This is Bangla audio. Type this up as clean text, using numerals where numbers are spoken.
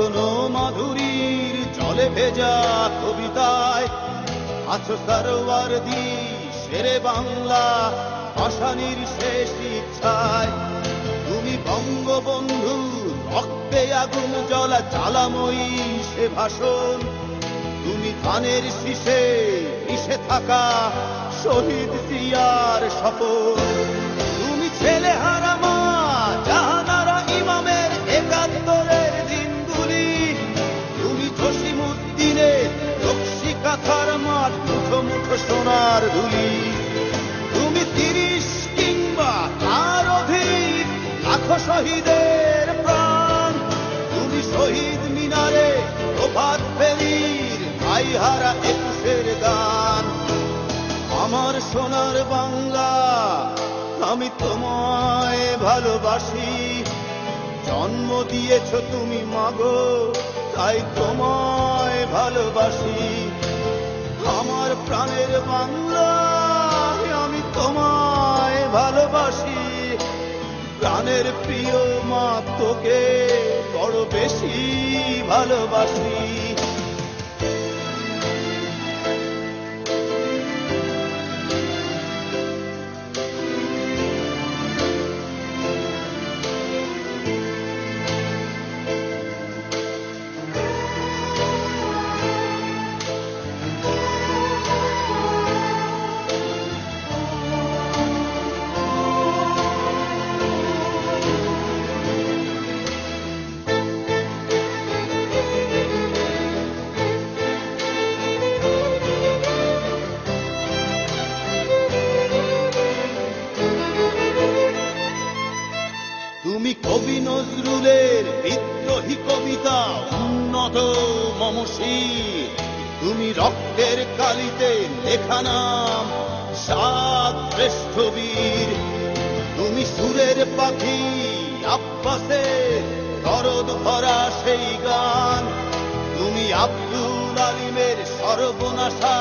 কখনো মাধুরীর জলে ভেজা কবিতায় আছো সরওয়ারদি শেরে বাংলা ভাষানির শেষ ইচ্ছায়। তুমি বঙ্গবন্ধু রক্তে আগুন জ্বলা জ্বালাময়ী সে ভাষণ। তুমি ধানের শীষে মিশে থাকা শহীদ জিয়ার শপথ। তুমি ছেলে হারা মা জাহানারা ইমামের একাত্তরের দিনগুলি। তুমি জসিমউদ্দিনের রক্সি কাঁথার মাঠ মুঠো মুঠো সোনার ধুলি। তুমি ৩০ কিংবা তার অধিক লাখো শহীদের প্রাণ। তুমি শহীদ মিনারে প্রভাত ফেরির ভাইহারা ২১-এর গান। আমার সোনার বাংলা আমি তোমায় ভালোবাসি। জন্ম দিয়েছ তুমি মাগো তাই তোমায় ভালোবাসি। আমার প্রাণের বাংলা আমি তোমায় ভালোবাসি। প্রাণের প্রিয় মা তোকে বড় বেশি ভালোবাসি। তুমি কবি নজরুলের বিদ্রোহী কবিতা উন্নত মমশীর। তুমি রক্তের কালিতে লেখা নাম সাত শ্রেষ্ঠ বীর। তুমি সুরের পাখি আব্বাসের দরদ ভরা সেই গান। তুমি আব্দুল আলিমের সর্বনাশা